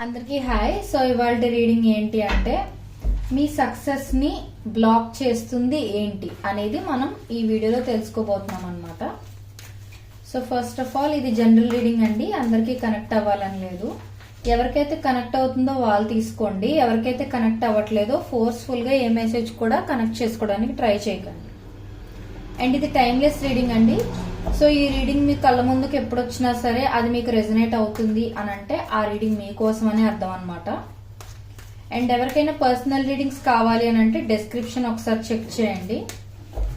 అందరికీ hi. So ఇవాళ reading ఏంటి అంటే మీ సక్సెస్ ని బ్లాక్ చేస్తుంది ఏంటి అనేది మనం ఈ వీడియోలో తెలుసుకోబోతున్నాం అన్నమాట. సో ఫస్ట్ ఆఫ్ ఆల్ ఇది జనరల్ రీడింగ్ అండి, అందరికీ కనెక్ట్ అవ్వాలని లేదు. ఎవరికైతే కనెక్ట్ అవుతుందో వాళ్ళు తీసుకోండి, ఎవరికైతే కనెక్ట్ అవ్వట్లేదో ఫోర్స్ఫుల్ గా ఏ మెసేజ్ కూడా కనెక్ట్ చేసుకోవడానికి ట్రై చేయకండి. అండ్ ఇది టైమ్లెస్ రీడింగ్ అండి. సో ఈ రీడింగ్ మీ కళ్ళ ముందుకు ఎప్పుడు వచ్చినా సరే అది మీకు రెజనేట్ అవుతుంది అని అంటే ఆ రీడింగ్ మీకోసం అని అర్థం అనమాట. అండ్ ఎవరికైనా పర్సనల్ రీడింగ్స్ కావాలి అని అంటే డిస్క్రిప్షన్ ఒకసారి చెక్ చేయండి,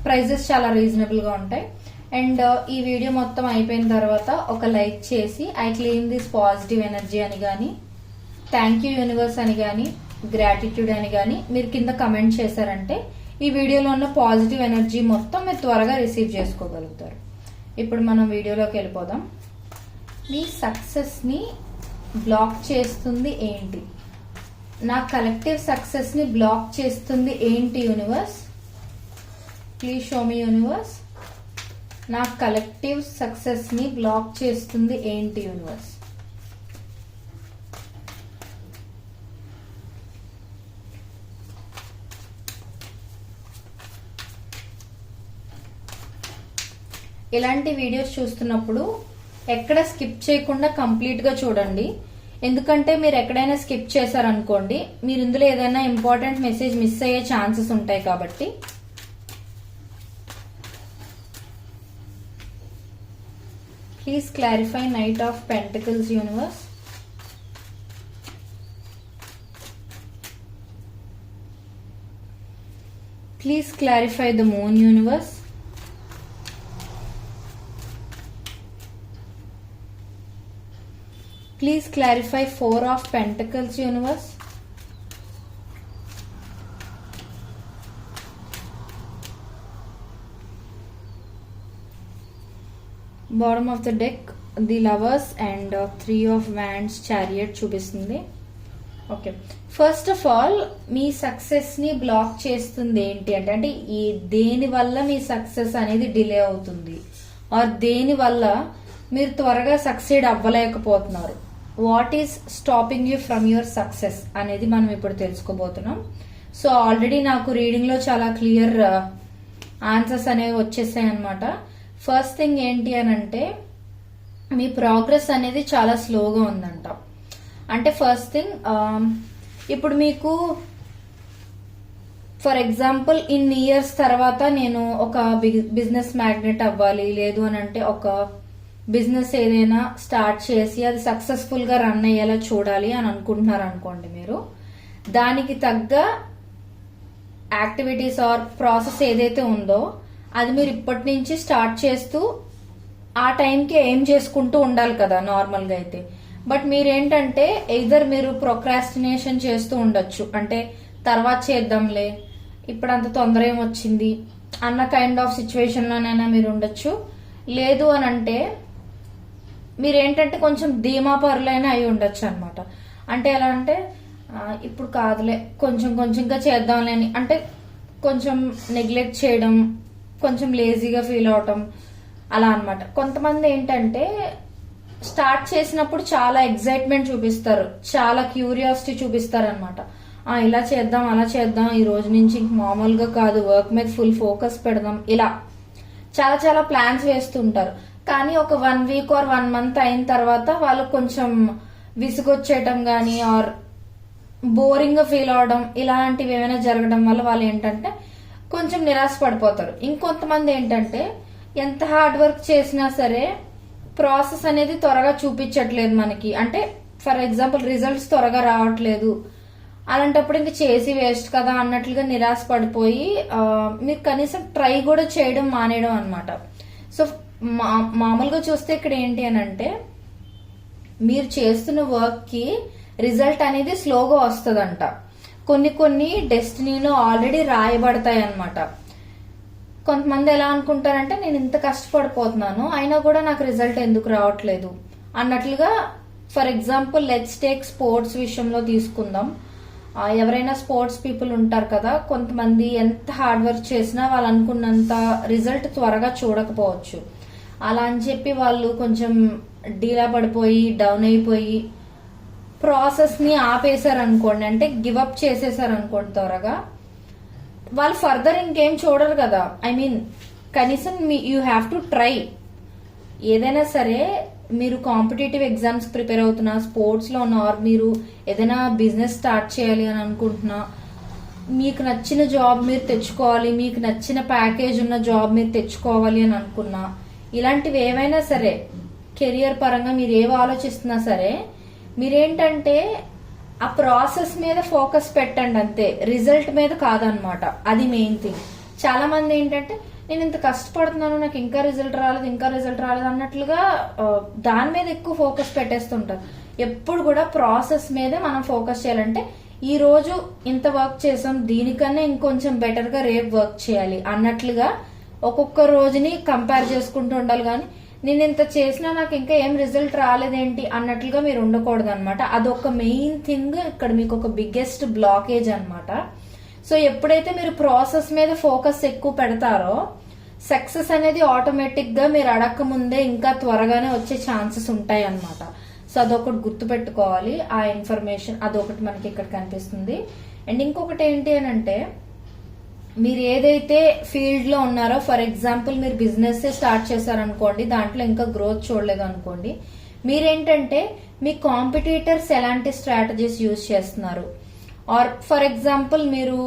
ప్రైజెస్ చాలా రీజనబుల్ గా ఉంటాయి. అండ్ ఈ వీడియో మొత్తం అయిపోయిన తర్వాత ఒక లైక్ చేసి I claim this positive energy అని గాని, థ్యాంక్ యూ యూనివర్స్ అని గాని, గ్రాటిట్యూడ్ అని గాని మీరు కింద కమెంట్ చేశారంటే ఈ వీడియోలో ఉన్న పాజిటివ్ ఎనర్జీ మొత్తం మీరు త్వరగా రిసీవ్ చేసుకోగలుగుతారు. ఇప్పుడు మనం వీడియోలోకి వెళ్ళిపోదాం. మీ సక్సెస్ ని బ్లాక్ చేస్తుంది ఏంటి? నా కలెక్టివ్ సక్సెస్ ని బ్లాక్ చేస్తుంది ఏంటి universe? Please show me universe. నా కలెక్టివ్ సక్సెస్ ని బ్లాక్ చేస్తుంది ఏంటి యూనివర్స్? ఇలాంటి వీడియోస్ చూస్తున్నప్పుడు ఎక్కడ స్కిప్ చేయకుండా కంప్లీట్ గా చూడండి. ఎందుకంటే మీరు ఎక్కడైనా స్కిప్ చేశారనుకోండి, మీరు ఇందులో ఏదైనా ఇంపార్టెంట్ మెసేజ్ మిస్ అయ్యే ఛాన్సెస్ ఉంటాయి. కాబట్టి please clarify knight of pentacles universe. Please clarify the moon universe. Please clarify Four of Pentacles universe. Bottom of the deck the Lovers and Three of Wands Chariot చూపిస్తుంది. Okay, first of all మీ success ని block చేస్తుంది ఏంటి అంటే ఈ దేని వల్ల మీ సక్సెస్ అనేది డిలే అవుతుంది ఆర్ దేని వల్ల మీరు త్వరగా సక్సీడ్ అవ్వలేకపోతున్నారు. What is stopping you from your success అనేది మనం ఇప్పుడు తెలుసుకోబోతున్నాం. సో ఆల్రెడీ నాకు రీడింగ్ లో చాలా క్లియర్ ఆన్సర్స్ అనేవి వచ్చేసాయి అనమాట. ఫస్ట్ థింగ్ ఏంటి అని అంటే మీ ప్రోగ్రెస్ అనేది చాలా స్లోగా ఉందంట. అంటే ఫస్ట్ థింగ్ ఇప్పుడు మీకు ఫర్ ఎగ్జాంపుల్ ఇన్ ఇయర్స్ తర్వాత నేను ఒక బిజినెస్ మ్యాగ్నెట్ అవ్వాలి, లేదు అని అంటే ఒక బిజినెస్ ఏదైనా స్టార్ట్ చేసి అది సక్సెస్ఫుల్ గా రన్ అయ్యేలా చూడాలి అని అనుకుంటున్నారు అనుకోండి. మీరు దానికి తగ్గ యాక్టివిటీస్ ఆర్ ప్రాసెస్ ఏదైతే ఉందో అది మీరు ఇప్పటి నుంచి స్టార్ట్ చేస్తూ ఆ టైంకి ఏం చేసుకుంటూ ఉండాలి కదా నార్మల్ గా అయితే. బట్ మీరేంటంటే ఎయిదర్ మీరు ప్రొక్రాస్టినేషన్ చేస్తూ ఉండొచ్చు, అంటే తర్వాత చేద్దాంలే ఇప్పుడు అంత తొందర ఏమొచ్చింది అన్న కైండ్ ఆఫ్ సిచ్యువేషన్ లోనైనా మీరు ఉండొచ్చు. లేదు అని అంటే మీరేంటంటే కొంచెం ధీమా పరులైనా అయి ఉండొచ్చు అనమాట. అంటే ఎలా అంటే ఇప్పుడు కాదులే కొంచెం కొంచెంగా చేద్దాంలే అని అంటే కొంచెం నెగ్లెక్ట్ చేయడం, కొంచెం లేజీగా ఫీల్ అవటం అలా అనమాట. కొంతమంది ఏంటంటే స్టార్ట్ చేసినప్పుడు చాలా ఎగ్జైట్మెంట్ చూపిస్తారు, చాలా క్యూరియాసిటీ చూపిస్తారు అనమాట. ఇలా చేద్దాం అలా చేద్దాం, ఈ రోజు నుంచి మామూలుగా కాదు, వర్క్ మీద ఫుల్ ఫోకస్ పెడదాం, ఇలా చాలా చాలా ప్లాన్స్ వేస్తుంటారు. కానీ ఒక 1 వీక్ ఆర్ 1 మంత్ అయిన తర్వాత వాళ్ళు కొంచెం విసుగొచ్చేయటం గానీ ఆర్ బోరింగ్ గా ఫీల్ అవడం ఇలాంటివి ఏమైనా జరగడం వల్ల వాళ్ళు ఏంటంటే కొంచెం నిరాశ పడిపోతారు. ఇంకొంతమంది ఏంటంటే ఎంత హార్డ్ వర్క్ చేసినా సరే ప్రాసెస్ అనేది త్వరగా చూపించట్లేదు మనకి, అంటే ఫర్ ఎగ్జాంపుల్ రిజల్ట్స్ త్వరగా రావట్లేదు, అలాంటప్పుడు ఇంక చేసి వేస్ట్ కదా అన్నట్లుగా నిరాశ పడిపోయి మీరు కనీసం ట్రై కూడా చేయడం మానేయడం అనమాట. సో మామూలుగా చూస్తే ఇక్కడ ఏంటి అని అంటే మీరు చేస్తున్న వర్క్ కి రిజల్ట్ అనేది స్లోగా వస్తుందంట. కొన్ని డెస్టినీలో ఆల్రెడీ రాయబడతాయి అనమాట. కొంతమంది ఎలా అనుకుంటారంటే నేను ఇంత కష్టపడిపోతున్నాను అయినా కూడా నాకు రిజల్ట్ ఎందుకు రావట్లేదు అన్నట్లుగా. For example let's take sports విషయంలో తీసుకుందాం. ఎవరైనా స్పోర్ట్స్ పీపుల్ ఉంటారు కదా, కొంతమంది ఎంత హార్డ్ వర్క్ చేసినా వాళ్ళు అనుకున్నంత రిజల్ట్ త్వరగా చూడకపోవచ్చు. అలా అని చెప్పి వాళ్ళు కొంచెం డీలా పడిపోయి డౌన్ అయిపోయి ప్రాసెస్ ని ఆపేశారు అనుకోండి, అంటే గివప్ చేసేసారు అనుకోండి త్వరగా, వాళ్ళు ఫర్దర్ ఇంకేం చూడరు కదా. ఐ మీన్ కనీసం యూ హ్యావ్ టు ట్రై. ఏదైనా సరే మీరు కాంపిటేటివ్ ఎగ్జామ్స్ ప్రిపేర్ అవుతున్నా, స్పోర్ట్స్ లో ఉన్న, ఆర్ మీరు ఏదైనా బిజినెస్ స్టార్ట్ చేయాలి అని అనుకుంటున్నా, మీకు నచ్చిన జాబ్ మీరు తెచ్చుకోవాలి, మీకు నచ్చిన ప్యాకేజ్ ఉన్న జాబ్ మీరు తెచ్చుకోవాలి అని అనుకున్నా, ఇలాంటివి ఏవైనా సరే కెరియర్ పరంగా మీరు ఏవి ఆలోచిస్తున్నా సరే, మీరేంటంటే ఆ ప్రాసెస్ మీద ఫోకస్ పెట్టండి అంతే, రిజల్ట్ మీద కాదనమాట. అది మెయిన్ థింగ్. చాలా మంది ఏంటంటే నేను ఇంత కష్టపడుతున్నాను, నాకు ఇంకా రిజల్ట్ రాలేదు అన్నట్లుగా దాని మీద ఎక్కువ ఫోకస్ పెట్టేస్తుంటారు. ఎప్పుడు కూడా ప్రాసెస్ మీదే మనం ఫోకస్ చేయాలంటే, ఈ రోజు ఇంత వర్క్ చేసాం, దీనికన్నా ఇంకొంచెం బెటర్ గా రేపు వర్క్ చేయాలి అన్నట్లుగా ఒక్కొక్క రోజుని కంపేర్ చేసుకుంటూ ఉండాలి. కానీ నేను ఇంత చేసినా నాకు ఇంకా ఏం రిజల్ట్ రాలేదేంటి అన్నట్లుగా మీరు ఉండకూడదు అనమాట. అదొక మెయిన్ థింగ్ ఇక్కడ మీకు ఒక బిగ్గెస్ట్ బ్లాకేజ్ అనమాట. సో ఎప్పుడైతే మీరు ప్రాసెస్ మీద ఫోకస్ ఎక్కువ పెడతారో, సక్సెస్ అనేది ఆటోమేటిక్ గా మీరు అడక్క ముందే ఇంకా త్వరగానే వచ్చే ఛాన్సెస్ ఉంటాయి అనమాట. సో అదొకటి గుర్తు పెట్టుకోవాలి. ఆ ఇన్ఫర్మేషన్ అదొకటి మనకి ఇక్కడ కనిపిస్తుంది. అండ్ ఇంకొకటి ఏంటి అని అంటే, మీరు ఏదైతే ఫీల్డ్ లో ఉన్నారో, ఫర్ ఎగ్జాంపుల్ మీరు బిజినెస్ స్టార్ట్ చేశారనుకోండి, దాంట్లో ఇంకా గ్రోత్ చూడలేదు అనుకోండి, మీరేంటంటే మీ కాంపిటీటర్స్ ఎలాంటి స్ట్రాటజీస్ యూజ్ చేస్తున్నారు, ఆర్ ఫర్ ఎగ్జాంపుల్ మీరు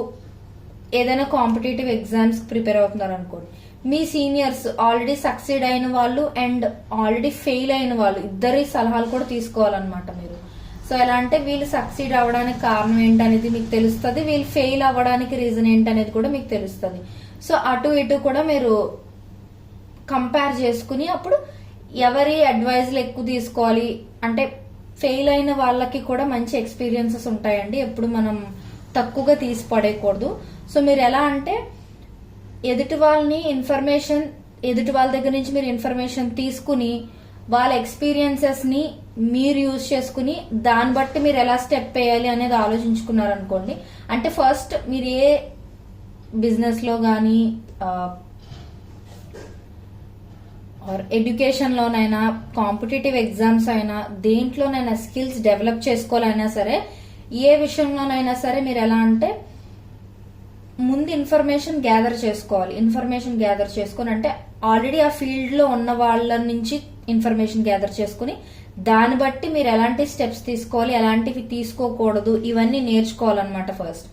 ఏదైనా కాంపిటేటివ్ ఎగ్జామ్స్ ప్రిపేర్ అవుతున్నారు అనుకోండి, మీ సీనియర్స్ ఆల్రెడీ సక్సీడ్ అయిన వాళ్ళు అండ్ ఆల్రెడీ ఫెయిల్ అయిన వాళ్ళు ఇద్దరి సలహాలు కూడా తీసుకోవాలన్నమాట మీరు. సో ఎలా అంటే వీళ్ళు సక్సీడ్ అవ్వడానికి కారణం ఏంటనేది మీకు తెలుస్తుంది, వీళ్ళు ఫెయిల్ అవ్వడానికి రీజన్ ఏంటనేది కూడా మీకు తెలుస్తుంది. సో అటు ఇటు కూడా మీరు కంపేర్ చేసుకుని అప్పుడు ఎవరి అడ్వైజ్లు ఎక్కువ తీసుకోవాలి అంటే, ఫెయిల్ అయిన వాళ్ళకి కూడా మంచి ఎక్స్పీరియన్సెస్ ఉంటాయండి, ఎప్పుడు మనం తక్కువగా తీసి పడేయకూడదు. సో మీరు ఎలా అంటే ఎదుటి వాళ్ళ దగ్గర నుంచి మీరు ఇన్ఫర్మేషన్ తీసుకుని వాళ్ళ ఎక్స్పీరియన్సెస్ ని మీరు యూజ్ చేసుకుని దాన్ని బట్టి మీరు ఎలా స్టెప్ వేయాలి అనేది ఆలోచించుకున్నారనుకోండి. అంటే ఫస్ట్ మీరు ఏ బిజినెస్ లో గానీ ఎడ్యుకేషన్ లోనైనా, కాంపిటేటివ్ ఎగ్జామ్స్ అయినా, దేంట్లోనైనా స్కిల్స్ డెవలప్ చేసుకోవాలైనా సరే, ఏ విషయంలోనైనా సరే మీరు ఎలా అంటే ముందు ఇన్ఫర్మేషన్ గ్యాదర్ చేసుకోవాలి. ఇన్ఫర్మేషన్ గ్యాదర్ చేసుకుని అంటే ఆల్రెడీ ఆ ఫీల్డ్ లో ఉన్న వాళ్ళ నుంచి ఇన్ఫర్మేషన్ గ్యాదర్ చేసుకుని దాన్ని బట్టి మీరు ఎలాంటి స్టెప్స్ తీసుకోవాలి, ఎలాంటివి తీసుకోకూడదు, ఇవన్నీ నేర్చుకోవాలన్నమాట ఫస్ట్.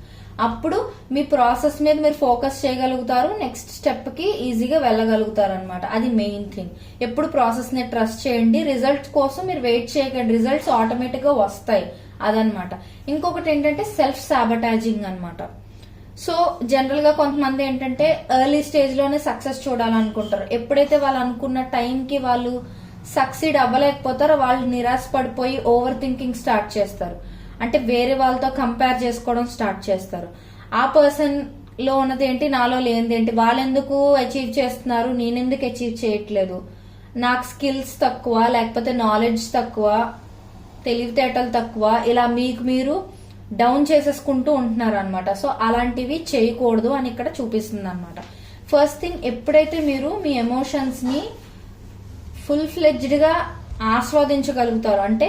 అప్పుడు మీ ప్రాసెస్ మీద మీరు ఫోకస్ చేయగలుగుతారు, నెక్స్ట్ స్టెప్ కి ఈజీగా వెళ్ళగలుగుతారు అనమాట. అది మెయిన్ థింగ్. ఎప్పుడు ప్రాసెస్ ని ట్రస్ట్ చేయండి, రిజల్ట్స్ కోసం మీరు వెయిట్ చేయకండి, రిజల్ట్స్ ఆటోమేటిక్ గా వస్తాయి, అదనమాట. ఇంకొకటి ఏంటంటే సెల్ఫ్ సాబటాజింగ్ అనమాట. సో జనరల్ గా కొంతమంది ఏంటంటే ఎర్లీ స్టేజ్ లోనే సక్సెస్ చూడాలనుకుంటారు. ఎప్పుడైతే వాళ్ళు అనుకున్న టైంకి వాళ్ళు సక్సీడ్ అవ్వలేకపోతారో వాళ్ళు నిరాశ పడిపోయి ఓవర్ థింకింగ్ స్టార్ట్ చేస్తారు. అంటే వేరే వాళ్ళతో కంపేర్ చేసుకోవడం స్టార్ట్ చేస్తారు. ఆ పర్సన్ లో ఉన్నది ఏంటి, నాలో లేనిది ఏంటి, వాళ్ళెందుకు అచీవ్ చేస్తున్నారు, నేనెందుకు అచీవ్ చేయట్లేదు, నాకు స్కిల్స్ తక్కువ, లేకపోతే నాలెడ్జ్ తక్కువ, తెలివితేటలు తక్కువ, ఇలా మీకు మీరు డౌన్ చేసేసుకుంటూ ఉంటున్నారు అనమాట. సో అలాంటివి చేయకూడదు అని ఇక్కడ చూపిస్తుంది అనమాట. ఫస్ట్ థింగ్, ఎప్పుడైతే మీరు మీ ఎమోషన్స్ ని ఫుల్ ఫ్లెడ్జ్డ్ గా ఆస్వాదించగలుగుతారు, అంటే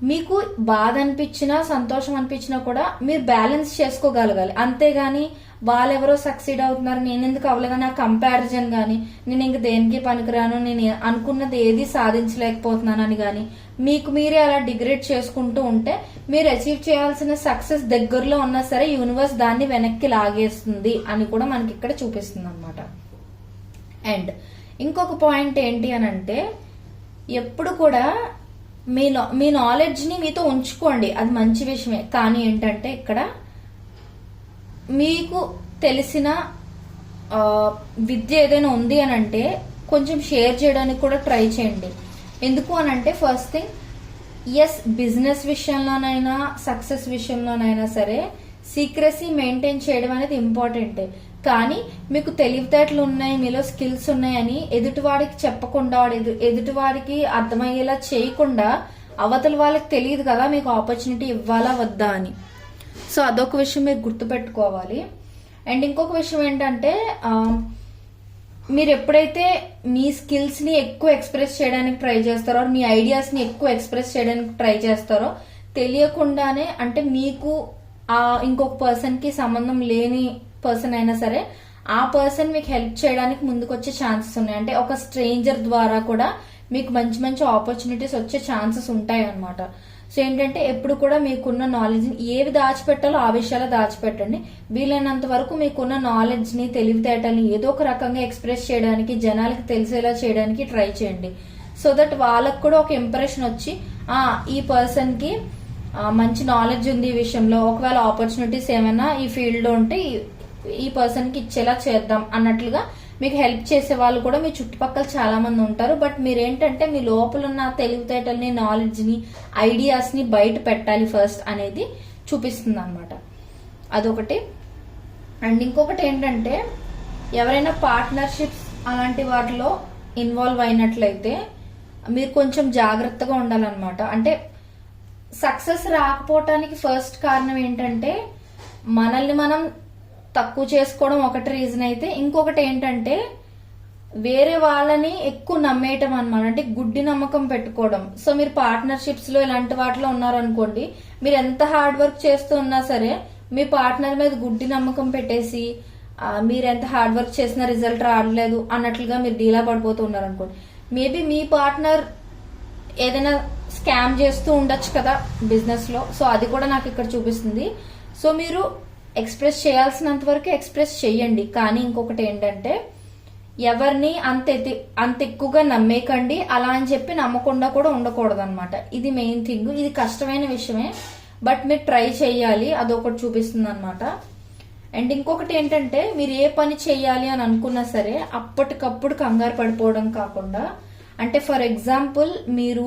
మీకు బాధ అనిపించినా సంతోషం అనిపించినా కూడా మీరు బ్యాలెన్స్ చేసుకోగలగాలి. అంతేగాని వాళ్ళెవరో సక్సీడ్ అవుతున్నారు, నేను ఎందుకు అవ్వలేదని ఆ కంపారిజన్ గానీ, నేను ఇంక దేనికి పనికిరాను, నేను అనుకున్నది ఏది సాధించలేకపోతున్నానని గానీ మీకు మీరే అలా డిగ్రేడ్ చేసుకుంటూ ఉంటే మీరు అచీవ్ చేయాల్సిన సక్సెస్ దగ్గరలో ఉన్నా సరే యూనివర్స్ దాన్ని వెనక్కి లాగేస్తుంది అని కూడా మనకి ఇక్కడ చూపిస్తుంది అనమాట. అండ్ ఇంకొక పాయింట్ ఏంటి అని అంటే, ఎప్పుడు కూడా మీ నాలెడ్జ్ ని మీతో ఉంచుకోండి, అది మంచి విషయమే. కానీ ఏంటంటే ఇక్కడ మీకు తెలిసిన విద్య ఏదైనా ఉంది అని అంటే కొంచెం షేర్ చేయడానికి కూడా ట్రై చేయండి. ఎందుకు అని అంటే, ఫస్ట్ థింగ్, ఎస్ బిజినెస్ విషయంలోనైనా సక్సెస్ విషయంలోనైనా సరే సీక్రెసీ మెయింటైన్ చేయడం అనేది ఇంపార్టెంటే. కానీ మీకు తెలివితేటలు ఉన్నాయి, మీలో స్కిల్స్ ఉన్నాయని ఎదుటివాడికి చెప్పకుండా, ఎదుటివాడికి అర్థమయ్యేలా చేయకుండా అవతల వాళ్ళకి తెలియదు కదా మీకు ఆపర్చునిటీ ఇవ్వాలా వద్దా అని. సో అదొక విషయం మీరు గుర్తుపెట్టుకోవాలి. అండ్ ఇంకొక విషయం ఏంటంటే, మీరు ఎప్పుడైతే మీ స్కిల్స్ ని ఎక్కువ ఎక్స్ప్రెస్ చేయడానికి ట్రై చేస్తారో, మీ ఐడియాస్ ని ఎక్కువ ఎక్స్ప్రెస్ చేయడానికి ట్రై చేస్తారో, తెలియకుండానే అంటే మీకు ఆ ఇంకొక పర్సన్ కి సంబంధం లేని పర్సన్ అయినా సరే ఆ పర్సన్ మీకు హెల్ప్ చేయడానికి ముందుకు వచ్చే ఛాన్సెస్ ఉన్నాయి. అంటే ఒక స్ట్రేంజర్ ద్వారా కూడా మీకు మంచి మంచి ఆపర్చునిటీస్ వచ్చే ఛాన్సెస్ ఉంటాయి అన్నమాట. సో ఏంటంటే ఎప్పుడు కూడా మీకున్న నాలెడ్జ్ ని ఏవి దాచిపెట్టాలో ఆ విషయాలు దాచిపెట్టండి. వీలైనంత వరకు మీకున్న నాలెడ్జ్ ని తెలివితేటల్ని ఏదో ఒక రకంగా ఎక్స్ప్రెస్ చేయడానికి, జనాలకి తెలిసేలా చేయడానికి ట్రై చేయండి. సో దట్ వాళ్ళకు కూడా ఒక ఇంప్రెషన్ వచ్చి ఈ పర్సన్ కి మంచి నాలెడ్జ్ ఉంది ఈ విషయంలో, ఒకవేళ ఆపర్చునిటీస్ ఏమైనా ఈ ఫీల్డ్ లో ఉంటే ఈ పర్సన్ కి ఇచ్చేలా చేద్దాం అన్నట్లుగా మీకు హెల్ప్ చేసే వాళ్ళు కూడా మీ చుట్టుపక్కల చాలా మంది ఉంటారు. బట్ మీరేంటంటే మీ లోపల ఉన్న తెలివితేటల్ని, నాలెడ్జ్ ని, ఐడియాస్ ని బయట పెట్టాలి ఫస్ట్ అనేది చూపిస్తుంది అనమాట. అదొకటి. అండ్ ఇంకొకటి ఏంటంటే ఎవరైనా పార్ట్నర్షిప్స్ అలాంటి వాటిలో ఇన్వాల్వ్ అయినట్లయితే మీరు కొంచెం జాగ్రత్తగా ఉండాలన్నమాట. అంటే సక్సెస్ రాకపోవటానికి ఫస్ట్ కారణం ఏంటంటే మనల్ని మనం తక్కువ చేసుకోవడం ఒకటి రీజన్ అయితే, ఇంకొకటి ఏంటంటే వేరే వాళ్ళని ఎక్కువ నమ్మేయటం అనమాట. అంటే గుడ్డి నమ్మకం పెట్టుకోవడం. సో మీరు పార్ట్నర్షిప్స్ లో ఇలాంటి వాటిలో ఉన్నారనుకోండి, మీరు ఎంత హార్డ్ వర్క్ చేస్తూ ఉన్నా సరే మీ పార్ట్నర్ మీద గుడ్డి నమ్మకం పెట్టేసి మీరు ఎంత హార్డ్ వర్క్ చేసినా రిజల్ట్ రావట్లేదు అన్నట్లుగా మీరు డీలా పడిపోతూ ఉన్నారనుకోండి. మేబీ మీ పార్ట్నర్ ఏదైనా స్కామ్ చేస్తూ ఉండొచ్చు కదా బిజినెస్ లో. సో అది కూడా నాకు ఇక్కడ చూపిస్తుంది. సో మీరు ఎక్స్ప్రెస్ చేయాల్సినంత వరకు ఎక్స్ప్రెస్ చెయ్యండి. కానీ ఇంకొకటి ఏంటంటే ఎవరిని అంత ఎక్కువగా నమ్మేకండి. అలా అని చెప్పి నమ్మకుండా కూడా ఉండకూడదు అనమాట. ఇది మెయిన్ థింగ్. ఇది కష్టమైన విషయమే, బట్ మీరు ట్రై చెయ్యాలి. అదొకటి చూపిస్తుంది అనమాట. అండ్ ఇంకొకటి ఏంటంటే మీరు ఏ పని చెయ్యాలి అని అనుకున్నా సరే అప్పటికప్పుడు కంగారు పడిపోవడం కాకుండా, అంటే ఫర్ ఎగ్జాంపుల్ మీరు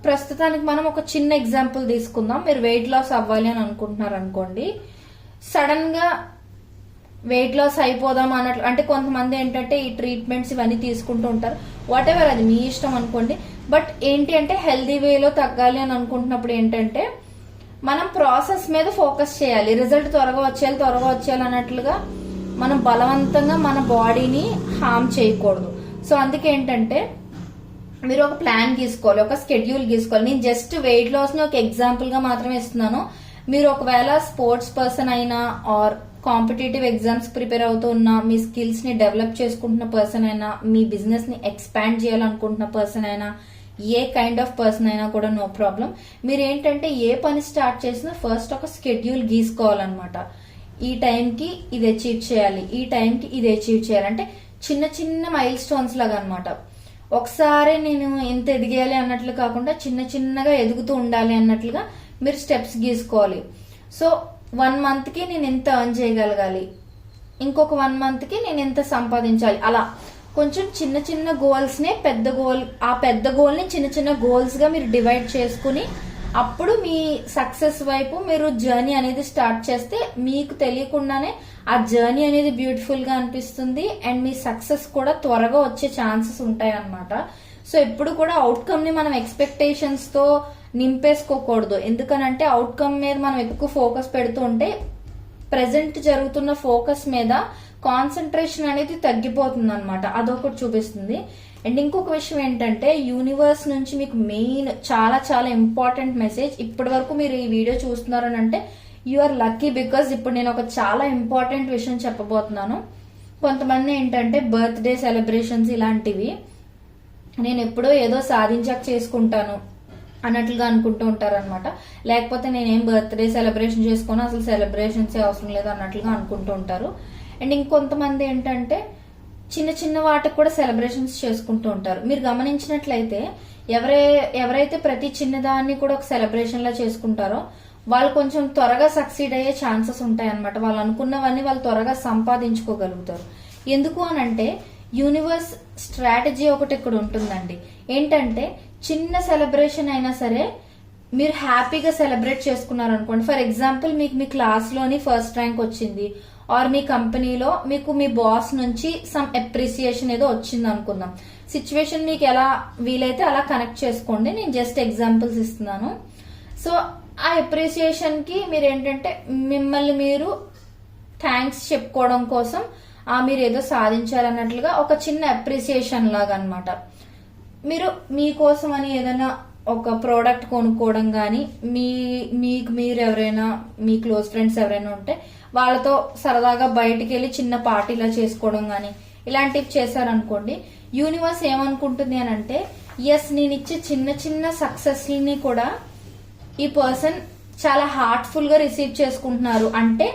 ప్రస్తుతానికి మనం ఒక చిన్న ఎగ్జాంపుల్ తీసుకుందాం. మీరు వెయిట్ లాస్ అవ్వాలి అని అనుకుంటున్నారు అనుకోండి. సడన్ గా వెయిట్ లాస్ అయిపోదాం అన్నట్లు, అంటే కొంతమంది ఏంటంటే ఈ ట్రీట్మెంట్స్ ఇవన్నీ తీసుకుంటూ ఉంటారు. వాట్ ఎవర్, అది మీ ఇష్టం అనుకోండి. బట్ ఏంటి అంటే హెల్దీ వేలో తగ్గాలి అని అనుకుంటున్నప్పుడు ఏంటంటే మనం ప్రాసెస్ మీద ఫోకస్ చేయాలి. రిజల్ట్ త్వరగా వచ్చేయాలి అన్నట్లుగా మనం బలవంతంగా మన బాడీని హార్మ్ చేయకూడదు. సో అందుకే ఏంటంటే మీరు ఒక ప్లాన్ గీసుకోవాలి, ఒక స్కెడ్యూల్ గీసుకోవాలి. నేను జస్ట్ వెయిట్ లాస్ ని ఒక ఎగ్జాంపుల్ గా మాత్రమే ఇస్తున్నాను. మీరు ఒకవేళ స్పోర్ట్స్ పర్సన్ అయినా ఆర్ కాంపిటేటివ్ ఎగ్జామ్స్ ప్రిపేర్ అవుతూ ఉన్నా, మీ స్కిల్స్ ని డెవలప్ చేసుకుంటున్న పర్సన్ అయినా, మీ బిజినెస్ ని ఎక్స్పాండ్ చేయాలనుకుంటున్న పర్సన్ అయినా, ఏ కైండ్ ఆఫ్ పర్సన్ అయినా కూడా నో ప్రాబ్లం. మీరు ఏంటంటే ఏ పని స్టార్ట్ చేసినా ఫస్ట్ ఒక స్కెడ్యూల్ గీసుకోవాలన్నమాట. ఈ టైంకి ఇది అచీవ్ చేయాలి, ఈ టైంకి ఇది అచీవ్ చేయాలి. అంటే చిన్న చిన్న మైల్ స్టోన్స్ లాగా అనమాట. ఒకసారి నేను ఎంత ఎదిగేయాలి అన్నట్లు కాకుండా చిన్న చిన్నగా ఎదుగుతూ ఉండాలి అన్నట్లుగా మీరు స్టెప్స్ గీసుకోవాలి. సో 1 month కి నేను ఎంత ఎర్న్ చేయగలగాలి, ఇంకొక 1 month కి నేను ఎంత సంపాదించాలి, అలా కొంచెం చిన్న చిన్న గోల్స్ నే పెద్ద గోల్ ని చిన్న చిన్న గోల్స్ గా మీరు డివైడ్ చేసుకుని అప్పుడు మీ సక్సెస్ వైపు మీరు జర్నీ అనేది స్టార్ట్ చేస్తే మీకు తెలియకుండానే ఆ జర్నీ అనేది బ్యూటిఫుల్ గా అనిపిస్తుంది. అండ్ మీ సక్సెస్ కూడా త్వరగా వచ్చే ఛాన్సెస్ ఉంటాయి అన్నమాట. సో ఎప్పుడు కూడా అవుట్కమ్ ని మనం ఎక్స్పెక్టేషన్స్ తో నింపేసుకోకూడదు. ఎందుకనంటే అవుట్కమ్ మీద మనం ఎక్కువ ఫోకస్ పెడుతూ ఉంటే ప్రెసెంట్ జరుగుతున్న ఫోకస్ మీద కాన్సన్ట్రేషన్ అనేది తగ్గిపోతుంది అనమాట. అదొకటి చూపిస్తుంది. అండ్ ఇంకొక విషయం ఏంటంటే యూనివర్స్ నుంచి మీకు మెయిన్ చాలా చాలా ఇంపార్టెంట్ మెసేజ్. ఇప్పటి వరకు మీరు ఈ వీడియో చూస్తున్నారు అని అంటే యు ఆర్ లక్కీ. బికాస్ ఇప్పుడు నేను ఒక చాలా ఇంపార్టెంట్ విషయం చెప్పబోతున్నాను. కొంతమంది ఏంటంటే బర్త్డే సెలబ్రేషన్స్ ఇలాంటివి నేను ఎప్పుడో ఏదో సాధించాక చేసుకుంటాను అన్నట్లుగా అనుకుంటూ ఉంటారు అనమాట. లేకపోతే నేనేం బర్త్డే సెలబ్రేషన్ చేసుకోను, అసలు సెలబ్రేషన్స్ అవసరం లేదు అన్నట్లుగా అనుకుంటూ ఉంటారు. అండ్ ఇంకొంతమంది ఏంటంటే చిన్న చిన్న వాటికి కూడా సెలబ్రేషన్స్ చేసుకుంటూ ఉంటారు. మీరు గమనించినట్లయితే ఎవరైతే ప్రతి చిన్నదాన్ని కూడా ఒక సెలబ్రేషన్ లా చేసుకుంటారో వాళ్ళు కొంచెం త్వరగా సక్సీడ్ అయ్యే ఛాన్సెస్ ఉంటాయి అనమాట. వాళ్ళు అనుకున్నవన్నీ వాళ్ళు త్వరగా సంపాదించుకోగలుగుతారు. ఎందుకు అనంటే యూనివర్స్ స్ట్రాటజీ ఒకటి ఇక్కడ ఉంటుందండి. ఏంటంటే చిన్న సెలబ్రేషన్ అయినా సరే మీరు హ్యాపీగా సెలబ్రేట్ చేసుకున్నారు అనుకోండి. ఫర్ ఎగ్జాంపుల్ మీకు మీ క్లాస్ లోని ఫస్ట్ ర్యాంక్ వచ్చింది, ఆర్ మీ కంపెనీలో మీకు మీ బాస్ నుంచి సమ్ అప్రిసియేషన్ ఏదో వచ్చింది అనుకుందాం. సిచ్యువేషన్ మీకు ఎలా వీలైతే అలా కనెక్ట్ చేసుకోండి. నేను జస్ట్ ఎగ్జాంపుల్స్ ఇస్తున్నాను. సో ఆ అప్రిసియేషన్ కి మీరు ఏంటంటే మిమ్మల్ని మీరు థ్యాంక్స్ చెప్పుకోవడం కోసం మీరు ఏదో సాధించారన్నట్లుగా ఒక చిన్న అప్రిసియేషన్ లాగా అనమాట. మీరు మీకోసం అని ఏదైనా ఒక ప్రోడక్ట్ కొనుక్కోవడం కానీ మీకు మీరు ఎవరైనా మీ క్లోజ్ ఫ్రెండ్స్ ఎవరైనా ఉంటే వాళ్ళతో సరదాగా బయటికి వెళ్ళి చిన్న పార్టీలా చేసుకోవడం కానీ ఇలాంటివి చేశారనుకోండి, యూనివర్స్ ఏమనుకుంటుంది అని అంటే, ఎస్ నేను ఇచ్చే చిన్న చిన్న సక్సెస్ ని కూడా ఈ పర్సన్ చాలా హార్ట్ఫుల్ గా రిసీవ్ చేసుకుంటున్నారు అంటే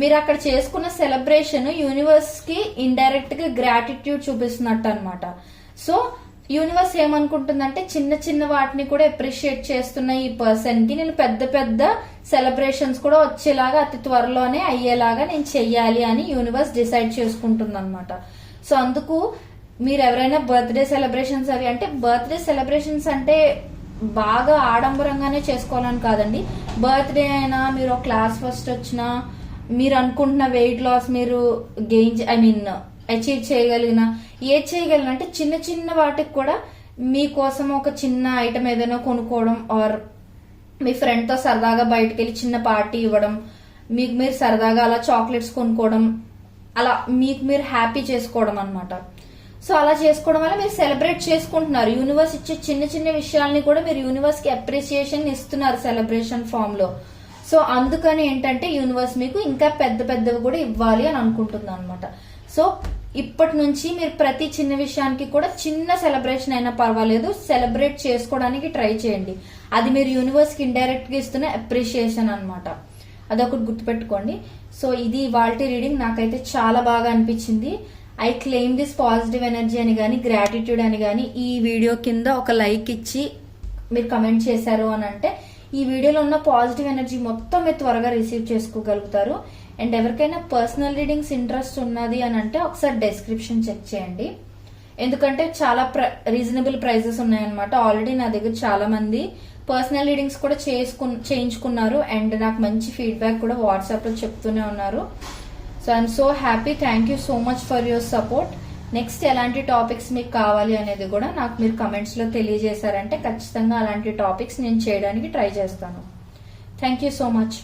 మీరు అక్కడ చేసుకున్న సెలబ్రేషన్ యూనివర్స్ కి ఇండైరెక్ట్ గా గ్రాటిట్యూడ్ చూపిస్తున్నట్టు అనమాట. సో యూనివర్స్ ఏమనుకుంటుందంటే చిన్న చిన్న వాటిని కూడా అప్రిషియేట్ చేస్తున్న ఈ పర్సన్ కి నేను పెద్ద పెద్ద సెలబ్రేషన్స్ కూడా వచ్చేలాగా అతి త్వరలోనే అయ్యేలాగా నేను చెయ్యాలి అని యూనివర్స్ డిసైడ్ చేసుకుంటుంది అనమాట. సో అందుకు మీరు ఎవరైనా బర్త్డే సెలబ్రేషన్స్ అవి అంటే బర్త్డే సెలబ్రేషన్స్ అంటే బాగా ఆడంబరంగానే చేసుకోవాలని కాదండి. బర్త్డే అయినా మీరు ఒక క్లాస్ ఫస్ట్ వచ్చినా మీరు అనుకుంటున్న వెయిట్ లాస్ మీరు అచీవ్ చేయగలిగిన ఏది చేయగలిగిన అంటే చిన్న చిన్న వాటికి కూడా మీకోసం ఒక చిన్న ఐటమ్ ఏదైనా కొనుక్కోవడం ఆర్ మీ ఫ్రెండ్ తో సరదాగా బయటకు వెళ్ళి చిన్న పార్టీ ఇవ్వడం, మీకు మీరు సరదాగా అలా చాక్లెట్స్ కొనుక్కోవడం, అలా మీకు మీరు హ్యాపీ చేసుకోవడం అన్నమాట. సో అలా చేసుకోవడం వల్ల మీరు సెలబ్రేట్ చేసుకుంటున్నారు. యూనివర్స్ ఇచ్చే చిన్న చిన్న విషయాల్ని కూడా మీరు యూనివర్స్ కి అప్రిసియేషన్ ఇస్తున్నారు సెలబ్రేషన్ ఫామ్ లో. సో అందుకని ఏంటంటే యూనివర్స్ మీకు ఇంకా పెద్ద పెద్దవి కూడా ఇవ్వాలి అని అనుకుంటుంది అనమాట. సో ఇప్పటి నుంచి మీరు ప్రతి చిన్న విషయానికి కూడా చిన్న సెలబ్రేషన్ అయినా పర్వాలేదు సెలబ్రేట్ చేసుకోవడానికి ట్రై చేయండి. అది మీరు యూనివర్స్ కి ఇండైరెక్ట్ గా ఇస్తున్న అప్రిషియేషన్ అనమాట. అదొకటి గుర్తుపెట్టుకోండి. సో ఇది ఇవాల్టి రీడింగ్ నాకైతే చాలా బాగా అనిపించింది. I claim this positive energy అని గానీ గ్రాటిట్యూడ్ అని గానీ ఈ వీడియో కింద ఒక లైక్ ఇచ్చి మీరు కమెంట్ చేశారు అని అంటే ఈ వీడియోలో ఉన్న పాజిటివ్ ఎనర్జీ మొత్తం మీరు త్వరగా రిసీవ్ చేసుకోగలుగుతారు. అండ్ ఎవరికైనా పర్సనల్ రీడింగ్స్ ఇంట్రెస్ట్ ఉన్నది అని అంటే ఒకసారి డెస్క్రిప్షన్ చెక్ చేయండి. ఎందుకంటే చాలా రీజనబుల్ ప్రైజెస్ ఉన్నాయన్నమాట. ఆల్రెడీ నా దగ్గర చాలా మంది పర్సనల్ రీడింగ్స్ కూడా చేయించుకున్నారు అండ్ నాకు మంచి ఫీడ్బ్యాక్ కూడా వాట్సాప్ లో చెప్తూనే ఉన్నారు. So I'm so happy. Thank you so much for your support. Next ఎలాంటి టాపిక్స్ మీకు కావాలి అనేది కూడా నాకు మీరు కమెంట్స్ లో తెలియజేశారంటే ఖచ్చితంగా అలాంటి టాపిక్స్ నేను చేయడానికి ట్రై చేస్తాను. Thank you so much.